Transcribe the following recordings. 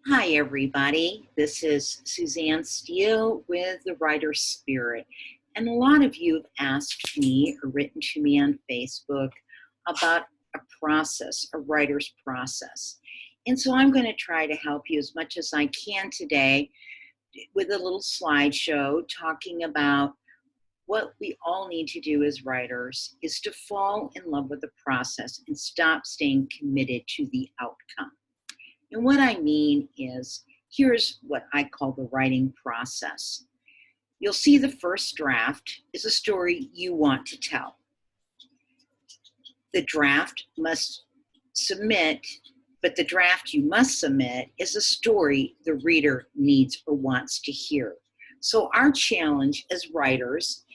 Hi, everybody. This is Suzanne Steele with The Writer's Spirit. And a lot of you have asked me or written to me on Facebook about a process, a writer's process. And so I'm going to try to help you as much as I can today with a little slideshow talking about what we all need to do as writers is to fall in love with the process and stop staying committed to the outcome. And what I mean is, here's what I call the writing process. You'll see the first draft is a story you want to tell. The draft must submit, but the draft you must submit is a story the reader needs or wants to hear. So our challenge as writers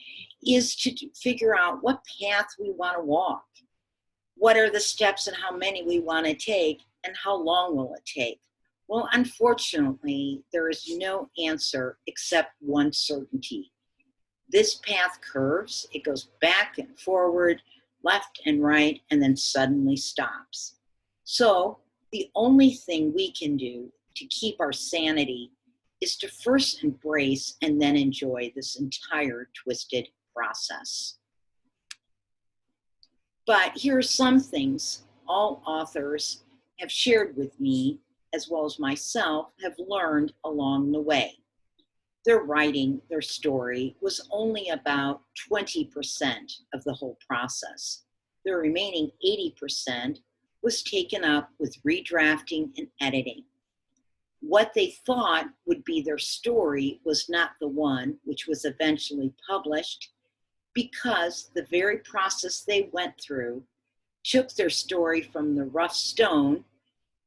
is to figure out what path we want to walk. What are the steps and how many we want to take, and how long will it take? Well, unfortunately, there is no answer except one certainty. This path curves, it goes back and forward, left and right, and then suddenly stops. So the only thing we can do to keep our sanity is to first embrace and then enjoy this entire twisted process. But here are some things all authors have shared with me, as well as myself, have learned along the way. Their writing, their story, was only about 20% of the whole process. The remaining 80% was taken up with redrafting and editing. What they thought would be their story was not the one which was eventually published, because the very process they went through took their story from the rough stone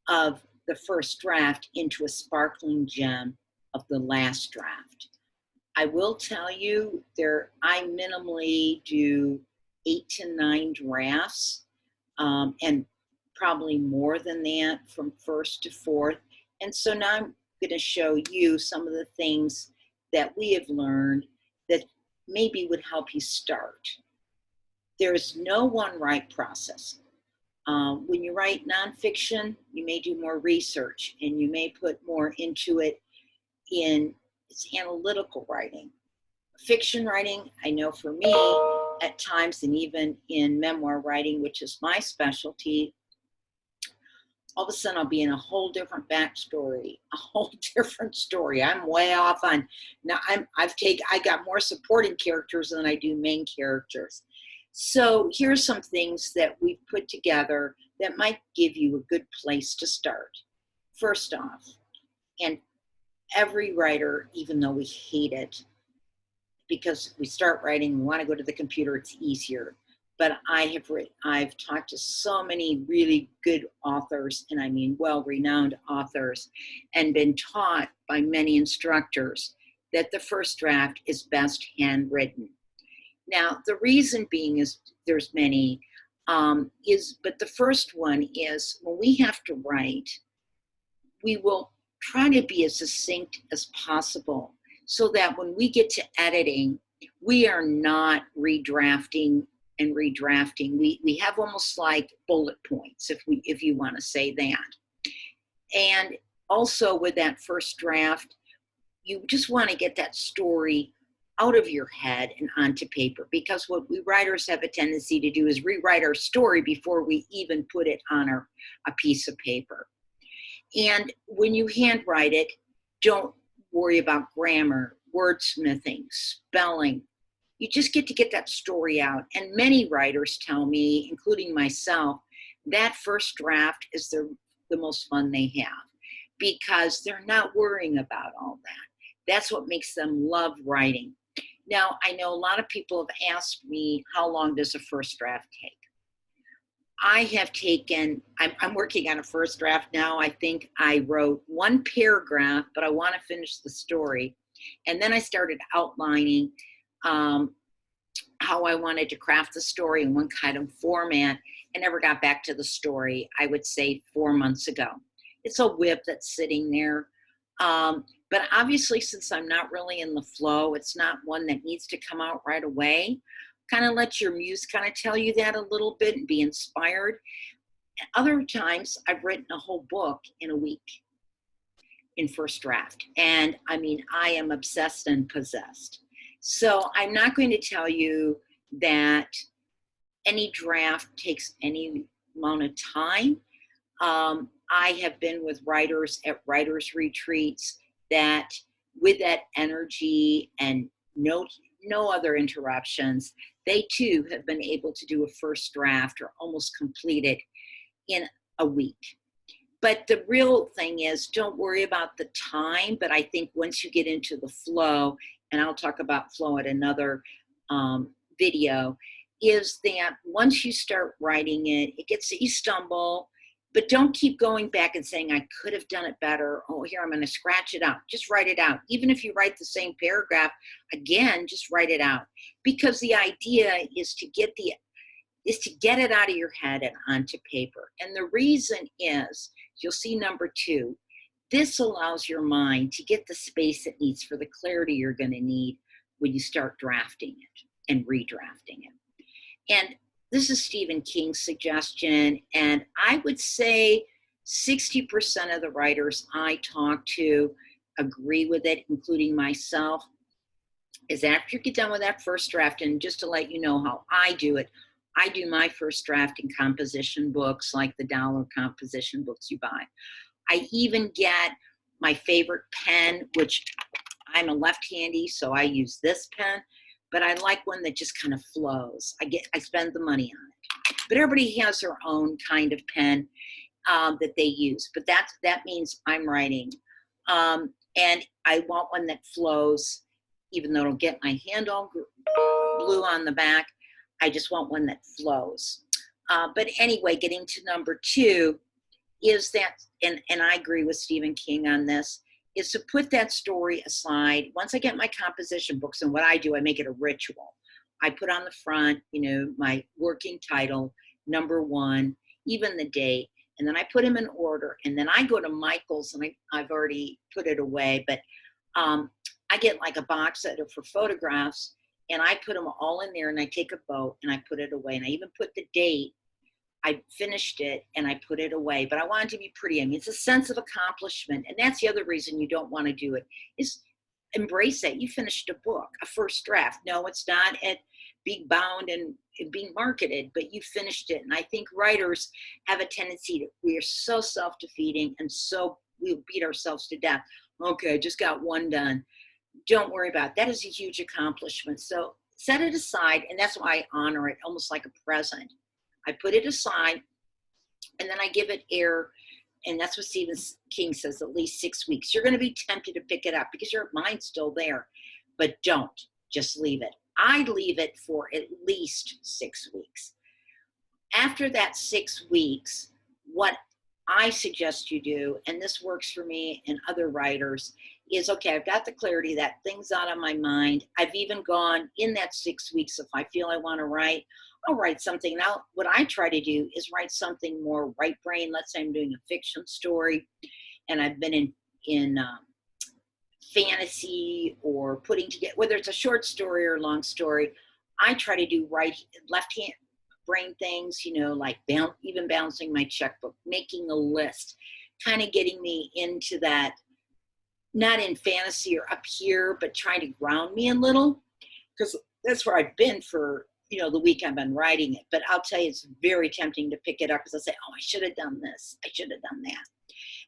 of the first draft into a sparkling gem of the last draft. I will tell you, I minimally do 8 to 9 drafts, and probably more than that from first to fourth. And so now I'm going to show you some of the things that we have learned that maybe would help you start. There's no one right process. When you write nonfiction, you may do more research and you may put more into it in its analytical writing. Fiction writing, I know for me, at times, and even in memoir writing, which is my specialty, all of a sudden I'll be in a whole different backstory, a whole different story. I'm way off on, now I got more supporting characters than I do main characters. So here's some things that we've put together that might give you a good place to start. First off, and every writer, even though we hate it, because we start writing, we want to go to the computer, it's easier. But I've talked to so many really good authors, and I mean well-renowned authors, and been taught by many instructors that the first draft is best handwritten. Now, the reason being is there's many, but the first one is when we have to write, we will try to be as succinct as possible so that when we get to editing, we are not redrafting and redrafting. We have almost like bullet points, if you want to say that. And also with that first draft, you just want to get that story out of your head and onto paper, because what we writers have a tendency to do is rewrite our story before we even put it on a piece of paper. And when you handwrite it, don't worry about grammar, wordsmithing, spelling. You just get to get that story out. And many writers tell me, including myself, that first draft is the most fun they have, because they're not worrying about all that. That's what makes them love writing. Now, I know a lot of people have asked me, how long does a first draft take? I'm working on a first draft now. I think I wrote one paragraph, but I want to finish the story. And then I started outlining how I wanted to craft the story in one kind of format, and never got back to the story, I would say 4 months ago. It's a whip that's sitting there. But obviously, since I'm not really in the flow, it's not one that needs to come out right away. Kind of let your muse kind of tell you that a little bit and be inspired. Other times, I've written a whole book in a week. in first draft. And I mean, I am obsessed and possessed. So I'm not going to tell you that any draft takes any amount of time. I have been with writers at writers retreats that with that energy and no other interruptions, they too have been able to do a first draft or almost complete it in a week. But the real thing is, don't worry about the time. But I think once you get into the flow, and I'll talk about flow at another video, is that once you start writing it, you stumble, but don't keep going back and saying, I could have done it better. Oh, here, I'm going to scratch it out. Just write it out. Even if you write the same paragraph again, just write it out. Because the idea is to get it out of your head and onto paper. And the reason is, you'll see number 2, this allows your mind to get the space it needs for the clarity you're going to need when you start drafting it and redrafting it. And this is Stephen King's suggestion, and I would say 60% of the writers I talk to agree with it, including myself, is after you get done with that first draft, and just to let you know how I do it, I do my first draft in composition books, like the dollar composition books you buy. I even get my favorite pen, which I'm a left-handy, so I use this pen, but I like one that just kind of flows. I spend the money on it. But everybody has their own kind of pen that they use, but that means I'm writing. And I want one that flows, even though it'll get my hand all blue on the back. I just want one that flows. But anyway, getting to number 2 is that, and I agree with Stephen King on this, is to put that story aside. Once I get my composition books, and what I do, I make it a ritual. I put on the front, my working title, number 1, even the date, and then I put them in order, and then I go to Michael's, and I've already put it away, but I get like a box that are for photographs, and I put them all in there, and I take a boat, and I put it away, and I even put the date. I finished it and I put it away, but I want it to be pretty. I mean, it's a sense of accomplishment. And that's the other reason you don't want to do it, is embrace it. You finished a book, a first draft. No, it's not at being bound and being marketed, but you finished it. And I think writers have a tendency to, we are so self-defeating, and so we'll beat ourselves to death. Okay, I just got one done. Don't worry about it. That is a huge accomplishment. So set it aside, and that's why I honor it almost like a present. I put it aside, and then I give it air, and that's what Stephen King says, at least 6 weeks. You're going to be tempted to pick it up because your mind's still there, but don't. Just leave it. I leave it for at least 6 weeks. After that 6 weeks, what I suggest you do, and this works for me and other writers, is, okay, I've got the clarity, that thing's out of my mind. I've even gone in that 6 weeks, if I feel I want to write, I'll write something. Now, what I try to do is write something more right brain. Let's say I'm doing a fiction story, and I've been in fantasy or putting together, whether it's a short story or a long story, I try to do left hand brain things, like even balancing my checkbook, making a list, kind of getting me into that, not in fantasy or up here, but trying to ground me a little, because that's where I've been for the week I've been writing it. But I'll tell you, it's very tempting to pick it up because I'll say, oh, I should have done this. I should have done that.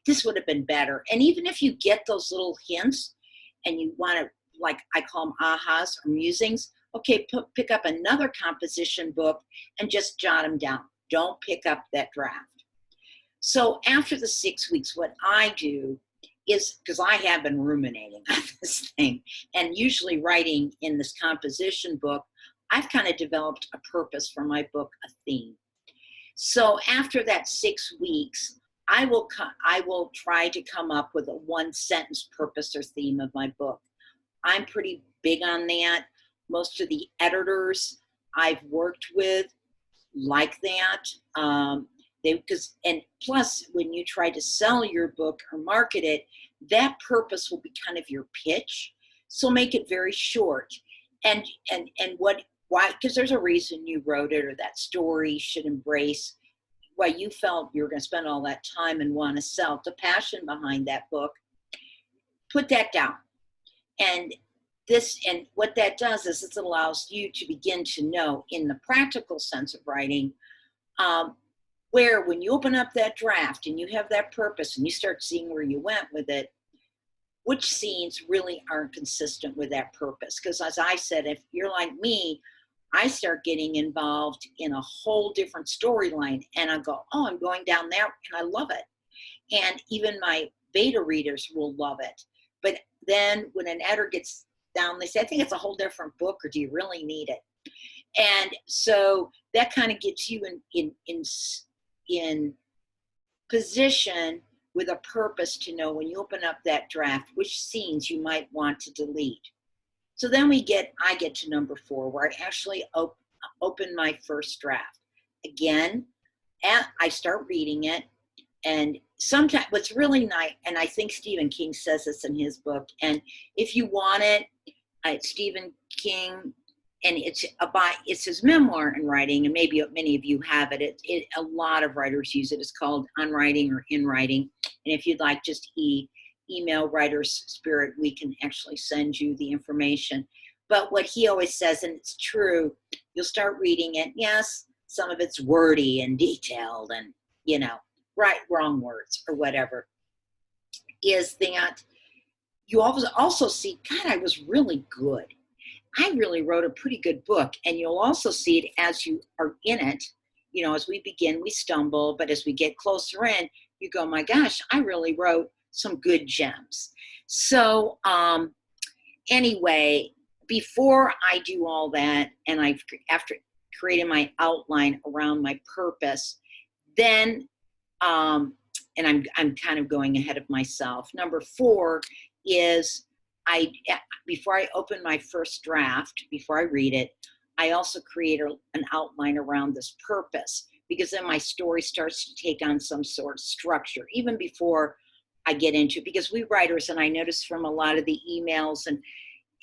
This would have been better. And even if you get those little hints and you want to, like I call them ahas or musings, okay, pick up another composition book and just jot them down. Don't pick up that draft. So after the 6 weeks, what I do is, because I have been ruminating on this thing, and usually writing in this composition book, I've kind of developed a purpose for my book, a theme. So after that 6 weeks, I will try to come up with a 1-sentence purpose or theme of my book. I'm pretty big on that. Most of the editors I've worked with like that. And plus, when you try to sell your book or market it, that purpose will be kind of your pitch. So make it very short. And why? Because there's a reason you wrote it, or that story should embrace why you felt you were going to spend all that time and want to sell. The passion behind that book. put that down. And what that does is it allows you to begin to know in the practical sense of writing, where when you open up that draft and you have that purpose and you start seeing where you went with it, which scenes really aren't consistent with that purpose. Because as I said, if you're like me, I start getting involved in a whole different storyline and I go, oh, I'm going down there and I love it. And even my beta readers will love it. But then when an editor gets down, they say, I think it's a whole different book, or do you really need it? And so that kind of gets you in position with a purpose to know when you open up that draft, which scenes you might want to delete. So then I get to number 4, where I actually open my first draft. Again, I start reading it. And sometimes what's really nice, and I think Stephen King says this in his book, and if you want it, Stephen King, and it's his memoir in writing, and maybe many of you have it. A lot of writers use it. It's called On Writing or In Writing. And if you'd like, just email Writer's Spirit, we can actually send you the information. But what he always says, and it's true, you'll start reading it. Yes, some of it's wordy and detailed and, wrong words or whatever, is that you also see, God, I was really good. I really wrote a pretty good book. And you'll also see it as you are in it. As we begin, we stumble, but as we get closer in, you go, my gosh, I really wrote some good gems. So anyway, before I do all that, and after creating my outline around my purpose, then, and I'm kind of going ahead of myself. Number 4 is before I open my first draft, before I read it, I also create an outline around this purpose, because then my story starts to take on some sort of structure, even before I get into it. Because we writers, and I notice from a lot of the emails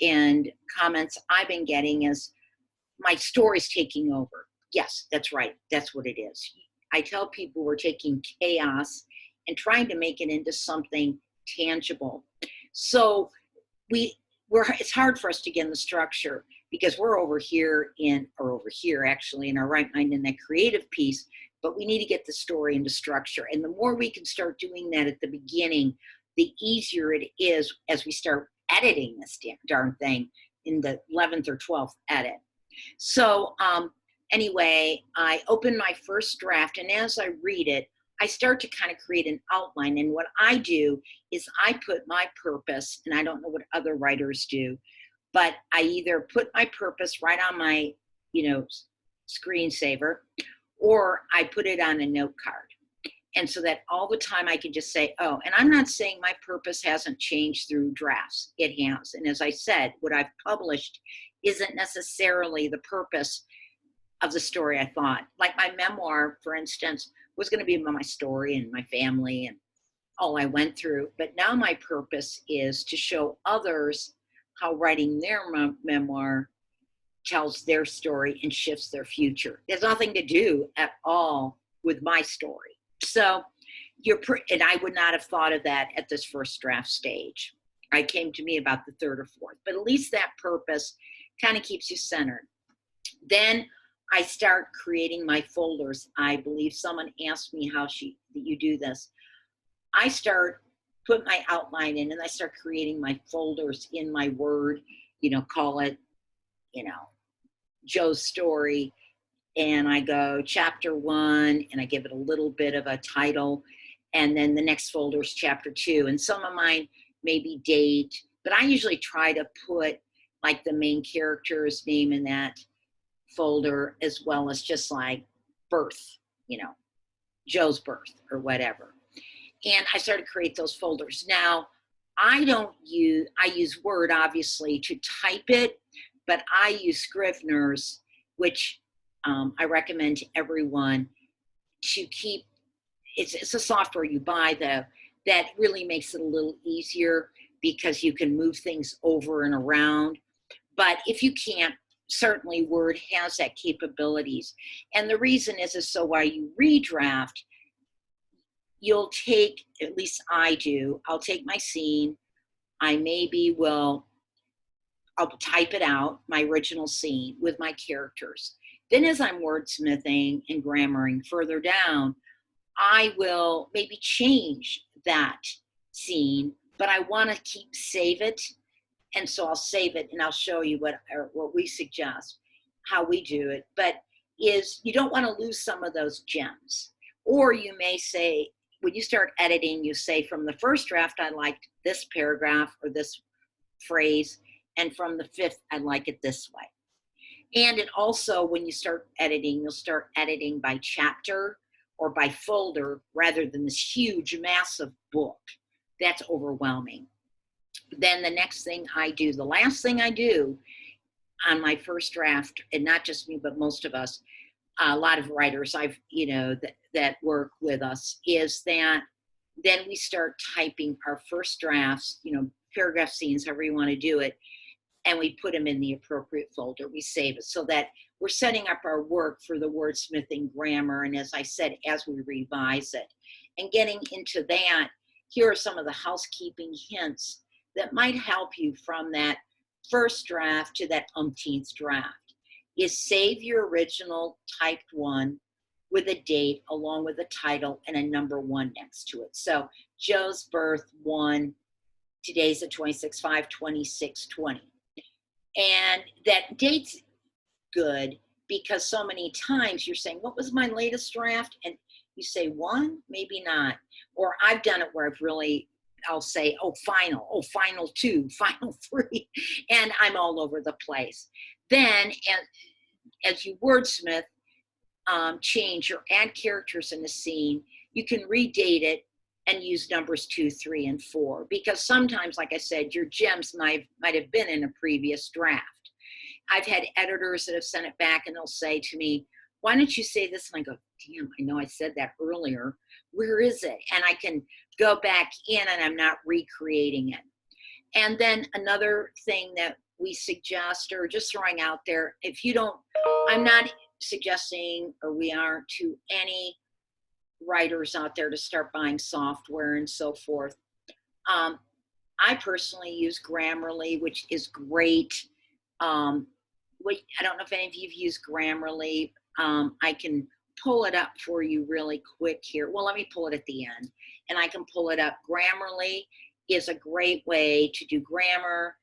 and comments I've been getting, is my story's taking over. Yes, that's right. That's what it is. I tell people we're taking chaos and trying to make it into something tangible. So it's hard for us to get in the structure, because we're over here actually in our right mind in that creative piece, but we need to get the story into structure. And the more we can start doing that at the beginning, the easier it is as we start editing this darn thing in the 11th or 12th edit. So anyway, I open my first draft, and as I read it, I start to kind of create an outline. And what I do is I put my purpose, and I don't know what other writers do, but I either put my purpose right on my, screensaver, or I put it on a note card. And so that all the time I can just say, oh, and I'm not saying my purpose hasn't changed through drafts. It has. And as I said, what I've published isn't necessarily the purpose of the story I thought. Like my memoir, for instance, was going to be about my story and my family and all I went through. But now my purpose is to show others how writing their memoir tells their story and shifts their future. There's nothing to do at all with my story. So and I would not have thought of that at this first draft stage. It came to me about the 3rd or 4th, but at least that purpose kind of keeps you centered. Then I start creating my folders. I believe someone asked me how that you do this. I put my outline in, and I start creating my folders in my Word, call it, Joe's story. And I go chapter 1, and I give it a little bit of a title. And then the next folder is chapter 2. And some of mine maybe date, but I usually try to put like the main character's name in that folder, as well as just like birth, Joe's birth or whatever. And I started to create those folders. Now, I use Word obviously to type it, but I use Scrivener's, which I recommend to everyone to keep. It's a software you buy though that really makes it a little easier, because you can move things over and around. But if you can't, certainly Word has that capabilities. And the reason is so while you redraft, you'll take, at least I do, I'll take my scene, I maybe will, I'll type it out, my original scene with my characters. Then as I'm wordsmithing and grammaring further down, I will maybe change that scene, but I want to save it. And so I'll save it and I'll show you what we suggest, how we do it. But is you don't want to lose some of those gems. Or you may say, when you start editing, you say from the first draft, I liked this paragraph or this phrase. And from the fifth, I like it this way. And it also, when you start editing, you'll start editing by chapter or by folder rather than this huge, massive book. That's overwhelming. Then the next thing I do, the last thing I do on my first draft, and not just me, but most of us, a lot of writers that work with us, is that then we start typing our first drafts, paragraph scenes, however you want to do it, and we put them in the appropriate folder. We save it so that we're setting up our work for the wordsmithing grammar. And as I said, as we revise it and getting into that, here are some of the housekeeping hints that might help you from that first draft to that umpteenth draft. Is save your original typed one with a date along with a title and a number 1 next to it. So Joe's birth 1, today's the 26/5/26/20. And that date's good because so many times you're saying, what was my latest draft? And you say 1, maybe not. Or I've done it where I'll say, final 2, final 3, and I'm all over the place. Then as you wordsmith, change or add characters in the scene, you can redate it and use numbers 2, 3, and 4, because sometimes, like I said, your gems might have been in a previous draft. I've had editors that have sent it back and they'll say to me, why don't you say this? And I go, damn, I know I said that earlier. Where is it? And I can go back in and I'm not recreating it. And then another thing that we suggest, or just throwing out there, I'm not suggesting, or we aren't, to any writers out there to start buying software and so forth. I personally use Grammarly, which is great. I don't know if any of you've used Grammarly. I can pull it up for you really quick here. Well, let me pull it at the end, and I can pull it up. Grammarly is a great way to do grammar,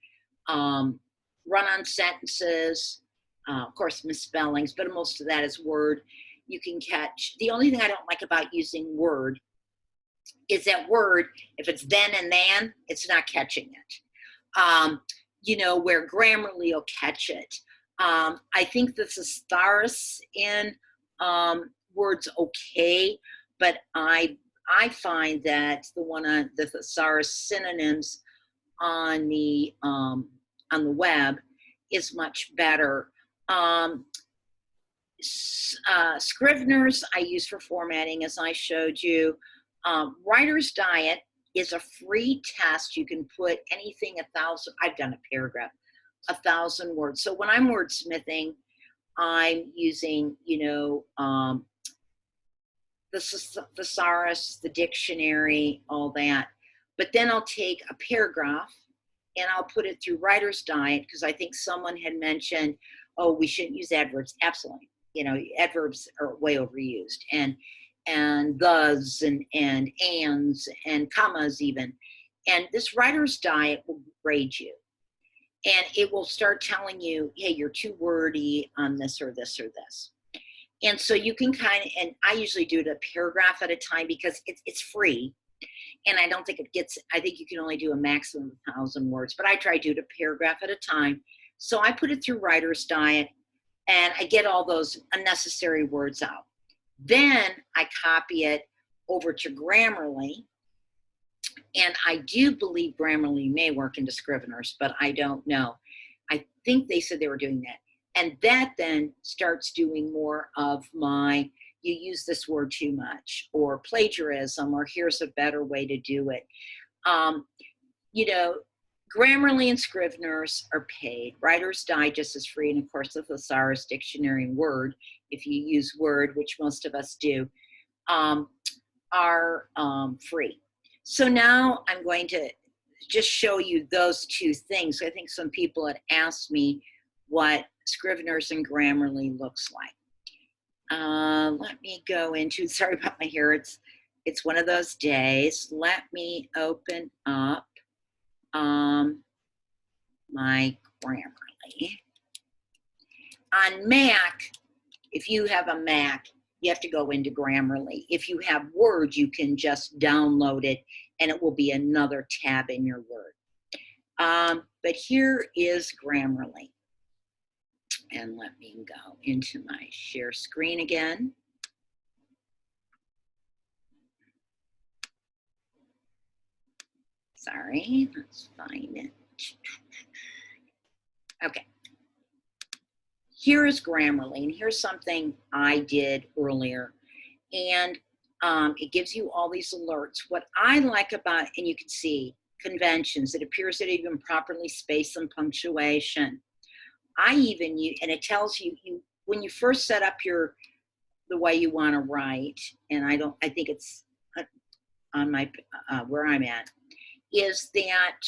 run-on sentences, of course, misspellings, but most of that is Word. You can catch. The only thing I don't like about using Word is that Word, if it's then and than, it's not catching it. Where Grammarly will catch it. I think the thesaurus in Word's okay, but I find that the one on the thesaurus synonyms on the web is much better. Scrivener's I use for formatting, as I showed you. Writer's Diet is a free test. You can put anything 1,000, I've done a paragraph, 1,000 words. So when I'm wordsmithing, I'm using, the thesaurus, the dictionary, all that. But then I'll take a paragraph and I'll put it through Writer's Diet, because I think someone had mentioned, oh, we shouldn't use adverbs. Absolutely. Adverbs are way overused, and thes and ands and commas even. And this Writer's Diet will grade you. And it will start telling you, hey, you're too wordy on this or this or this. And so you can and I usually do it a paragraph at a time because it's free. And I don't think I think you can only do a maximum of 1,000 words, but I try to do it a paragraph at a time. So I put it through Writer's Diet and I get all those unnecessary words out. Then I copy it over to Grammarly. And I do believe Grammarly may work into Scrivener's, but I don't know. I think they said they were doing that. And that then starts doing more of my, you use this word too much, or plagiarism, or here's a better way to do it. Grammarly and Scrivener's are paid. Writer's Digest is free, and of course the Thesaurus Dictionary and Word, if you use Word, which most of us do, are free. So now I'm going to just show you those two things. I think some people had asked me what Scrivener's and Grammarly looks like. Let me go into, sorry about my hair, it's one of those days. Let me open up my Grammarly. On Mac, if you have a Mac, you have to go into Grammarly. If you have Word, you can just download it and it will be another tab in your Word. But here is Grammarly. And let me go into my share screen again. Sorry, let's find it. Okay. Here is Grammarly, and here's something I did earlier. And it gives you all these alerts. What I like about, and you can see conventions, it appears that even properly spaced and punctuation. I even use, and it tells you, when you first set up the way you want to write, and I think it's on my, where I'm at, is that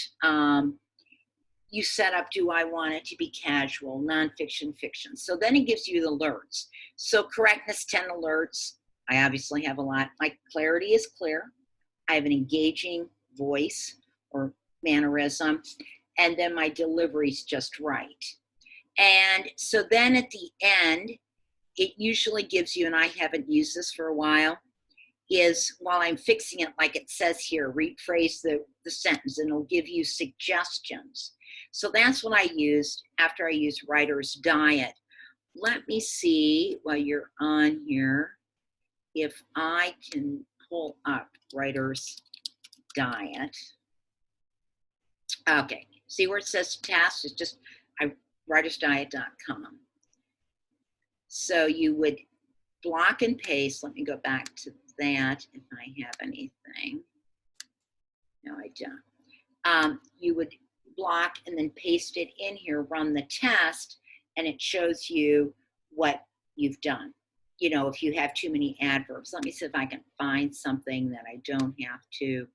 you set up, do I want it to be casual, nonfiction, fiction? So then it gives you the alerts. So correctness, 10 alerts. I obviously have a lot. My clarity is clear. I have an engaging voice or mannerism. And then my delivery is just right. And so then at the end, it usually gives you, and I haven't used this for a while, is while I'm fixing it, like it says here, rephrase the sentence, and it'll give you suggestions. So that's what I used after I used Writer's Diet. Let me see while you're on here if I can pull up Writer's Diet. Okay, see where it says tasks? It's just writersdiet.com. So you would block and paste. Let me go back to that if I have anything. No, I don't. You would block and then paste it in here, run the test, and it shows you what you've done. You know, if you have too many adverbs. Let me see if I can find something that I don't have to.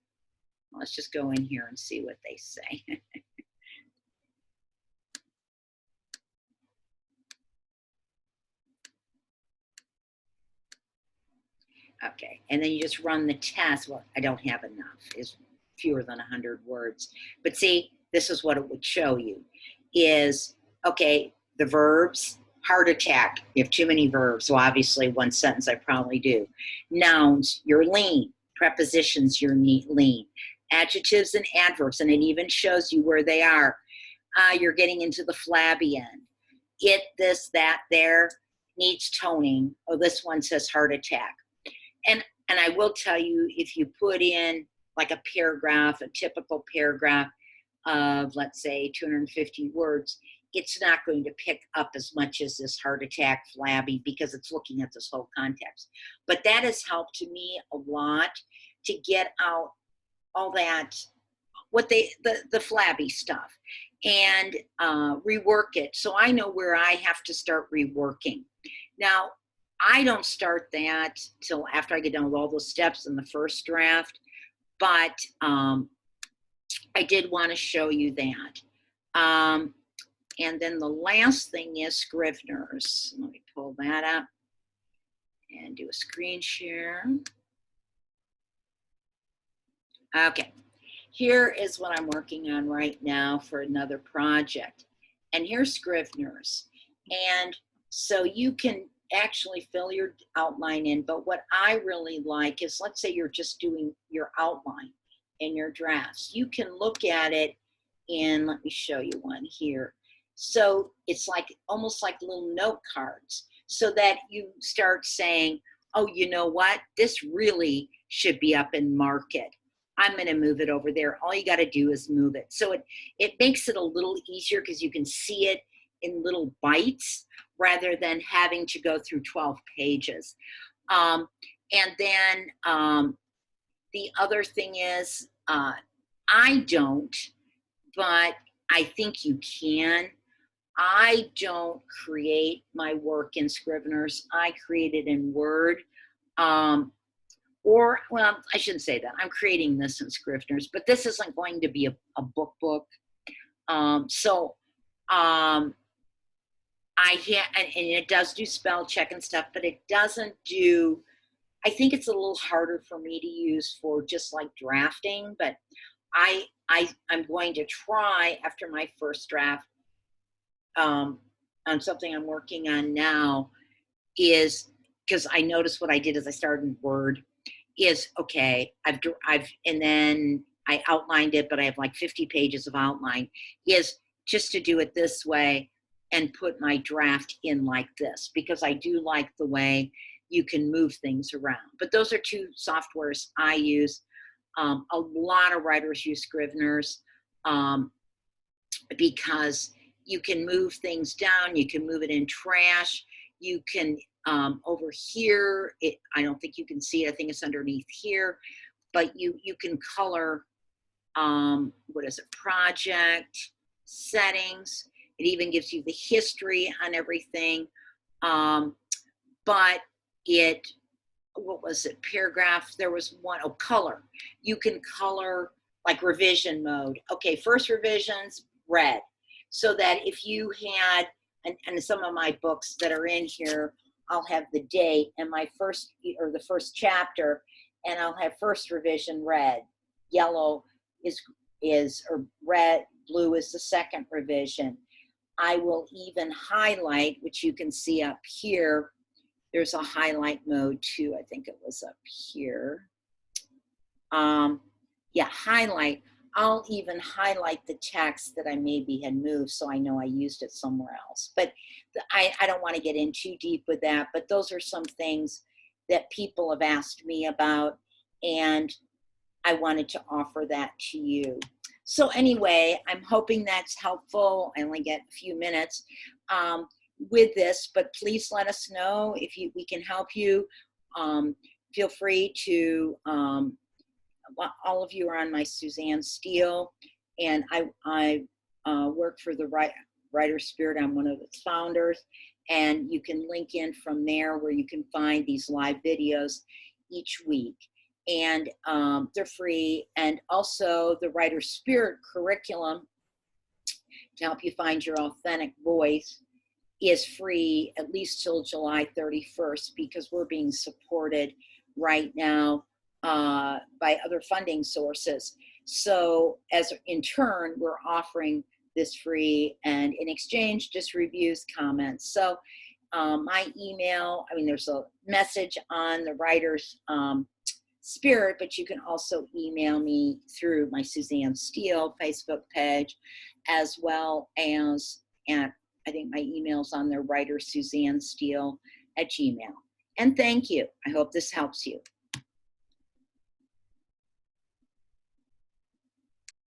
Let's just go in here and see what they say. Okay, and then you just run the test. Well, I don't have enough. It's fewer than 100 words. But see, this is what it would show you is, okay, the verbs, heart attack. You have too many verbs. So obviously one sentence I probably do. Nouns, you're lean. Prepositions, you're lean. Adjectives and adverbs, and it even shows you where they are. You're getting into the flabby end. It, this, that, there, needs toning. Oh, this one says heart attack. And I will tell you, if you put in like a paragraph, a typical paragraph of, let's say, 250 words, it's not going to pick up as much as this heart attack, flabby, because it's looking at this whole context. But that has helped to me a lot to get out all that, what the flabby stuff, and rework it. So I know where I have to start reworking. Now, I don't start that till after I get done with all those steps in the first draft, but I did want to show you that. And then the last thing is Scrivener's. Let me pull that up and do a screen share. Okay, here is what I'm working on right now for another project. And here's Scrivener's. And so you can actually fill your outline in, but what I really like is, let's say you're just doing your outline in your drafts. You can look at it in, let me show you one here. So it's like almost like little note cards, so that you start saying, oh, you know what? This really should be up in market. I'm going to move it over there. All you got to do is move it. So it makes it a little easier because you can see it in little bites rather than having to go through 12 pages. And then the other thing is, I don't, but I think you can. I don't create my work in Scrivener's. I create it in Word. or, well, I shouldn't say that. I'm creating this in Scrivener's, but this isn't going to be a book. So and it does do spell check and stuff, but it doesn't do, I think it's a little harder for me to use for just like drafting, but I'm going to try after my first draft on something I'm working on now, is because I noticed what I did is I started in Word, is okay, and then I outlined it, but I have like 50 pages of outline, is just to do it this way and put my draft in like this, because I do like the way you can move things around. But those are two softwares I use. A lot of writers use Scrivener's because you can move things down, you can move it in trash, you can over here, I don't think you can see it, I think it's underneath here, but you can color, what is it, project, settings, it even gives you the history on everything, but what was it, paragraph, there was one, oh, color. You can color like revision mode. Okay, first revisions, red. So that if you had, and some of my books that are in here, I'll have the date and my first, or the first chapter, and I'll have first revision red, yellow or red, blue is the second revision. I will even highlight, which you can see up here. There's a highlight mode too. I think it was up here. Yeah, highlight. I'll even highlight the text that I maybe had moved so I know I used it somewhere else. But I don't want to get in too deep with that, but those are some things that people have asked me about, and I wanted to offer that to you. So anyway, I'm hoping that's helpful. I only get a few minutes with this, but please let us know if we can help you. Feel free to, all of you are on my Suzanne Steele, and I work for the Writer Spirit. I'm one of its founders, and you can link in from there where you can find these live videos each week. And they're free. And also the Writer Spirit curriculum to help you find your authentic voice is free at least till July 31st, because we're being supported right now by other funding sources. So as in turn, we're offering this free, and in exchange, just reviews, comments. So my email, I mean, there's a message on the Writer's Spirit, but you can also email me through my Suzanne Steele Facebook page, as well as, and I think my email's on there, writer Suzanne Steele @gmail.com. And thank you. I hope this helps you.